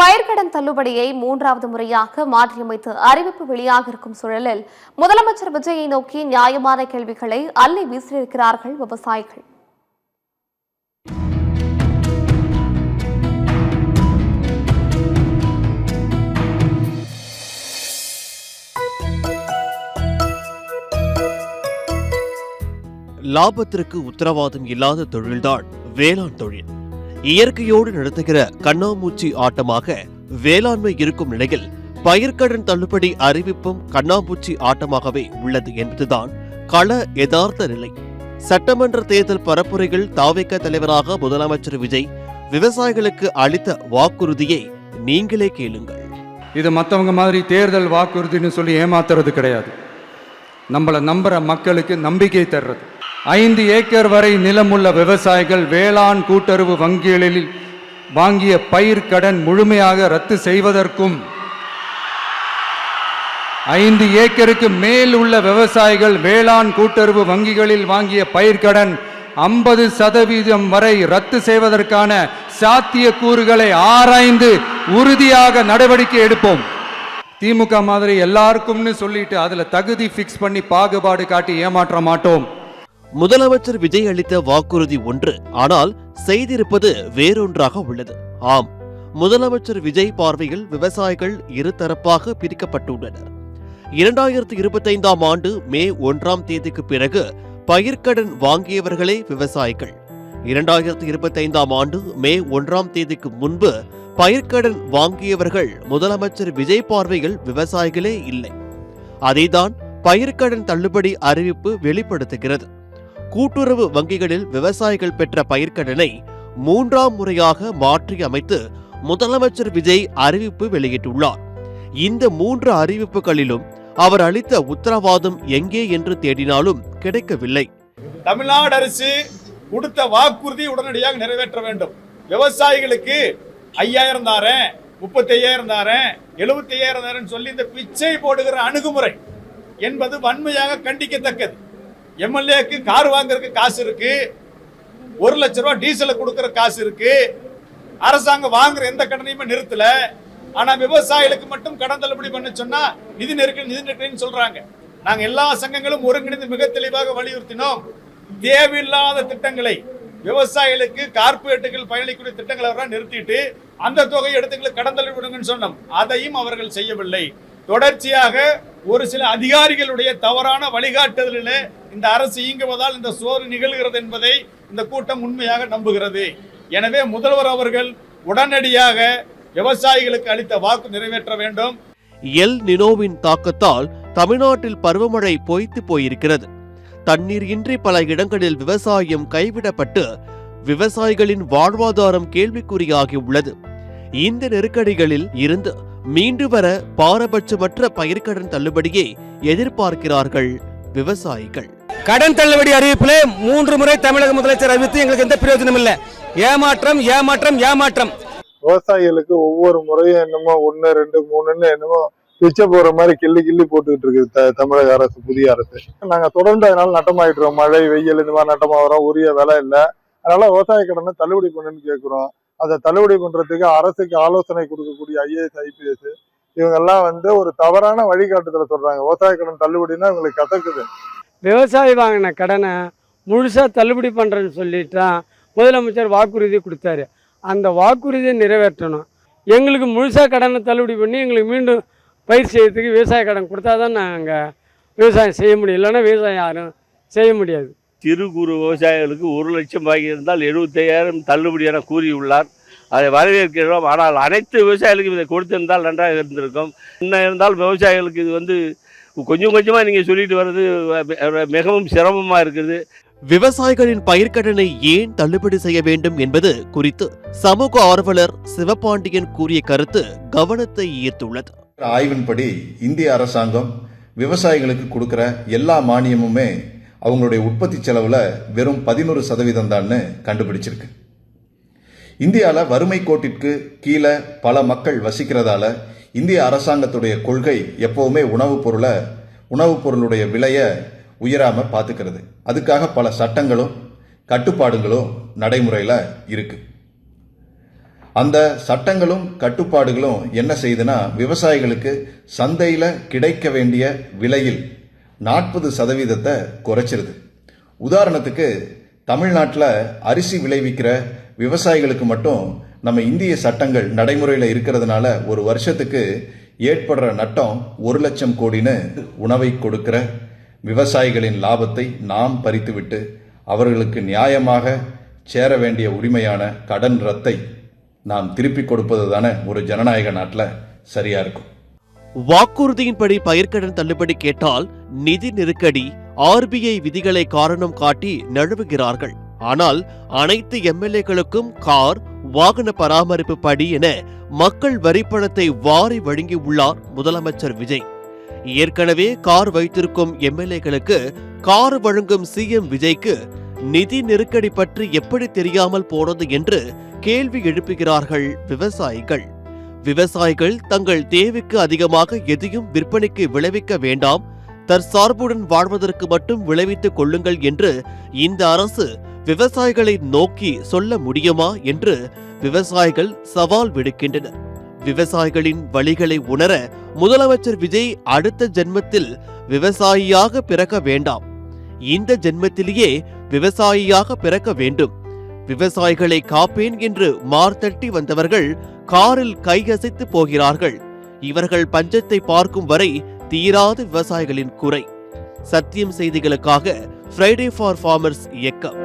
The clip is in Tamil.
பயிர்க்கடன் தள்ளுபடியை 3வது முறையாக மாற்றியமைத்து அறிவிப்பு வெளியாக இருக்கும் சூழலில் முதலமைச்சர் விஜயை நோக்கி நியாயமான கேள்விகளை அள்ளி வீசியிருக்கிறார்கள் விவசாயிகள். லாபத்திற்கு உத்தரவாதம் இல்லாத தொழில்தான் வேளாண் தொழில். இயற்கையோடு நடத்துகிற கண்ணாமூச்சி ஆட்டமாக வேளாண்மை இருக்கும் நிலையில் பயிர்க்கடன் தள்ளுபடி அறிவிப்பும் கண்ணாமூச்சி ஆட்டமாகவே உள்ளது என்பதுதான் கள யதார்த்த நிலை. சட்டமன்ற தேர்தல் பரப்புரைகள் தாவேக தலைவராக முதலமைச்சர் விஜய் விவசாயிகளுக்கு அளித்த வாக்குறுதியை நீங்களே கேளுங்கள். இது மற்றவங்க மாதிரி தேர்தல் வாக்குறுதின்னு சொல்லி ஏமாத்துறது கிடையாது. நம்மளை நம்புற மக்களுக்கு நம்பிக்கை தர்றது. 5 ஏக்கர் வரை நிலமுள்ள விவசாயிகள் வேளாண் கூட்டுறவு வங்கிகளில் வாங்கிய பயிர்க்கடன் முழுமையாக ரத்து செய்வதற்கும் 5 ஏக்கருக்கு மேல் உள்ள விவசாயிகள் வேளாண் கூட்டுறவு வங்கிகளில் வாங்கிய பயிர்க்கடன் 50% வரை ரத்து செய்வதற்கான சாத்திய கூறுகளை ஆராய்ந்து உறுதியாக நடவடிக்கை எடுப்போம். திமுக மாதிரி எல்லாருக்கும்னு சொல்லிட்டு அதுல தகுதி பிக்ஸ் பண்ணி பாகுபாடு காட்டி ஏமாற்ற மாட்டோம். முதலமைச்சர் விஜய் அளித்த வாக்குறுதி ஒன்று, ஆனால் செய்திருப்பது வேறொன்றாக உள்ளது. ஆம், முதலமைச்சர் விஜய் பார்வையில் விவசாயிகள் இருதரப்பாக பிரிக்கப்பட்டுள்ளனர். 2025ஆம் ஆண்டு மே 1ஆம் தேதிக்கு பிறகு பயிர்க்கடன் வாங்கியவர்களே விவசாயிகள். 2025ஆம் ஆண்டு மே 1ஆம் தேதிக்கு முன்பு பயிர்க்கடன் வாங்கியவர்கள் முதலமைச்சர் விஜய் பார்வையில் விவசாயிகளே இல்லை. அதைதான் பயிர்க்கடன் தள்ளுபடி அறிவிப்பு வெளிப்படுத்துகிறது. கூட்டுறவு வங்கிகளில் விவசாயிகள் பெற்ற பயிர்க்கடனை 3ஆம் முறையாக மாற்றி அமைத்து முதலமைச்சர் விஜய் அறிவிப்பு வெளியிட்டுள்ளார். இந்த 3 அறிவிப்புகளிலும் அவர் அளித்த உத்தரவாதம் எங்கே என்று தேடினாலும் கிடைக்கவில்லை. தமிழ்நாடு அரசு கொடுத்த வாக்குறுதி உடனடியாக நிறைவேற்ற வேண்டும். விவசாயிகளுக்கு 5000 தாரேன், 35,000 தாரேன், 75,000 தாரேன்னு சொல்லி இந்த பிச்சை போடுகிற அணுகுமுறை என்பது வன்மையாக கண்டிக்கத்தக்கது. எம்எல்ஏக்கு கார் வாங்குறதுக்கு காசு இருக்கு, 1 லட்சம் ரூபாய் டீசலை கொடுக்கிற காசு இருக்கு. அரசாங்கம் வாங்குற எந்த கடனையுமே நிறுத்தல. ஆனா விவசாயிகளுக்கு மட்டும் கடன் தள்ளுபடி பண்ண சொன்னா நிதி நெருக்கடின்னு சொல்றாங்க. நாங்க எல்லா சங்கங்களும் ஒருங்கிணைந்து மிக தெளிவாக வலியுறுத்தினோம். தேவையில்லாத திட்டங்களை விவசாயிகளுக்கு கார்பரேட்டுகள் பயணிக்கூடிய திட்டங்களை நிறுத்திட்டு அந்த தொகையை எடுத்துக்களை கடன் தள்ளுபடிங்கன்னு சொன்னோம். அதையும் அவர்கள் செய்யவில்லை. தொடர்ச்சியாக ஒரு சில அதிகாரிகளுடைய தவறான வழிகாட்டுதலில் இந்த அரசு இயங்குவதால் இந்த சோறு நிகழ்கிறது என்பதை இந்த கூட்டம் உண்மையாக நம்புகிறது. எனவே முதல்வர் அவர்கள் உடனடியாக விவசாயிகளுக்கு அளித்த வாக்கு நிறைவேற்ற வேண்டும். எல் நினோவின் தாக்கத்தால் தமிழ்நாட்டில் பருவமழை பொய்த்து போயிருக்கிறது. தண்ணீர் இன்றி பல இடங்களில் விவசாயம் கைவிடப்பட்டு விவசாயிகளின் வாழ்வாதாரம் கேள்விக்குறியாகி உள்ளது. இந்த நெருக்கடிகளில் இருந்து மீண்டு வர பாரபட்சமற்ற பயிர்க்கடன் தள்ளுபடியை எதிர்பார்க்கிறார்கள் விவசாயிகள். கடன் தள்ளுபடி அறிவிப்பிலே 3 முறை தமிழக முதலமைச்சர் அறிவித்து எங்களுக்கு எந்த பிரயோஜனம் இல்லை. ஏமாற்றம் ஏமாற்றம் ஏமாற்றம். விவசாயிகளுக்கு ஒவ்வொரு முறையும் என்னமோ 1, 2, 3ன்னு என்னமோ பிச்சை போற மாதிரி கிள்ளி போட்டுக்கிட்டு இருக்கு தமிழக அரசு, புதிய அரசு. நாங்க தொடர்ந்து அதனால நட்டமாயிட்டுறோம். மழை வெயில் இந்த மாதிரி நட்டமாகறோம். உரிய விலை இல்லை. அதனால விவசாய கடனை தள்ளுபடி பண்ணுன்னு கேட்கிறோம். அதை தள்ளுபடி பண்றதுக்கு அரசுக்கு ஆலோசனை கொடுக்கக்கூடிய IAS IPS இவங்கெல்லாம் ஒரு தவறான வழிகாட்டுதலை சொல்றாங்க. விவசாய கடன் தள்ளுபடினா இவங்களுக்கு கசக்குது. விவசாயி வாங்கின கடனை முழுசா தள்ளுபடி பண்றேன்னு சொல்லிட்டான் முதலமைச்சர் வாக்குறுதி கொடுத்தாரு. அந்த வாக்குறுதியை நிறைவேற்றணும். எங்களுக்கு முழுசா கடனை தள்ளுபடி பண்ணி எங்களுக்கு மீண்டும் பயிர் செய்யறதுக்கு விவசாய கடன் கொடுத்தா தான் நாங்கள் விவசாயம் செய்ய முடியும். இல்லைன்னா விவசாயம் யாரும் செய்ய முடியாது. சிறு குறு விவசாயிகளுக்கு 1 லட்சம் பாக்கி இருந்தால் 75,000 தள்ளுபடி என கூறியுள்ளார். அதை வரவேற்கிறோம். ஆனால் அனைத்து விவசாயிகளுக்கும் இதை கொடுத்திருந்தால் நன்றாக இருந்திருக்கும். என்ன இருந்தாலும் விவசாயிகளுக்கு இது கொஞ்சம் கொஞ்சமாக நீங்கள் சொல்லிட்டு வர்றது மிகவும் சிரமமாக இருக்குது. விவசாயிகளின் பயிர்க்கடனை ஏன் தள்ளுபடி செய்ய வேண்டும் என்பது குறித்து சமூக ஆர்வலர் சிவபாண்டியன் கூறிய கருத்து கவனத்தை ஈர்த்துள்ளது. ஆய்வின்படி இந்திய அரசாங்கம் விவசாயிகளுக்கு கொடுக்கிற எல்லா மானியமுமே அவங்களுடைய உற்பத்தி செலவுல வெறும் 11% தான்னு கண்டுபிடிச்சிருக்கு. இந்தியாவில் வறுமை கோட்டிற்கு கீழே பல மக்கள் வசிக்கிறதால இந்திய அரசாங்கத்துடைய கொள்கை எப்பவுமே உணவுப் பொருளுடைய விலையை உயராம பார்த்துக்கிறது. அதுக்காக பல சட்டங்களும் கட்டுப்பாடுகளும் நடைமுறையில் இருக்கு. அந்த சட்டங்களும் கட்டுப்பாடுகளும் என்ன செய்யுதுன்னா விவசாயிகளுக்கு சந்தையில் கிடைக்க வேண்டிய விலையில் 40% குறைச்சிருது. உதாரணத்துக்கு தமிழ்நாட்டில் அரிசி விளைவிக்கிற விவசாயிகளுக்கு மட்டும் நம்ம இந்திய சட்டங்கள் நடைமுறையில் இருக்கிறதுனால ஒரு வருஷத்துக்கு ஏற்படுற நட்டம் 1 லட்சம் கோடின்னு உணவை கொடுக்கிற விவசாயிகளின் லாபத்தை நாம் பறித்துவிட்டு அவர்களுக்கு நியாயமாக சேர வேண்டிய உரிமையான கடன் ரத்தை நாம் திருப்பி கொடுப்பது தானே ஒரு ஜனநாயக நாட்டில் சரியா இருக்கும். வாக்குறுதியின்படி பயிர்க்கடன் தள்ளுபடி கேட்டால் நிதி நெருக்கடி, RBI விதிகளை காரணம் காட்டி நழுவுகிறார்கள். ஆனால் அனைத்து எம்எல்ஏக்களுக்கும் கார், வாகன பராமரிப்பு படி என மக்கள் வரிப்பணத்தை வாரி வழங்கியுள்ளார் முதலமைச்சர் விஜய். ஏற்கனவே கார் வைத்திருக்கும் எம்எல்ஏக்களுக்கு கார் வழங்கும் CM விஜய்க்கு நிதி நெருக்கடி பற்றி எப்படி தெரியாமல் போனது என்று கேள்வி எழுப்புகிறார்கள் விவசாயிகள். விவசாயிகள் தங்கள் தேவைக்கு அதிகமாக எதையும் விற்பனைக்கு விளைவிக்க வேண்டாம், தற்சார்புடன் வாழ்வதற்கு மட்டும் விளைவித்துக் கொள்ளுங்கள் என்று இந்த அரசு விவசாயிகளை நோக்கி சொல்ல முடியுமா என்று விவசாயிகள் சவால் விடுக்கின்றனர். விவசாயிகளின் வழிகளை உணர முதலமைச்சர் விஜய் அடுத்த ஜென்மத்தில் விவசாயியாக பிறக்க வேண்டாம், இந்த ஜென்மத்திலேயே விவசாயியாக பிறக்க வேண்டும். விவசாயிகளை காப்பேன் என்று மார்த்தட்டி வந்தவர்கள் காரில் கையசைத்து போகிறார்கள். இவர்கள் பஞ்சத்தை பார்க்கும் வரை தீராத விவசாயிகளின் குறை. சத்தியம் செய்திகளுக்காக ஃப்ரைடே ஃபார் ஃபார்மர்ஸ் இயக்கம்.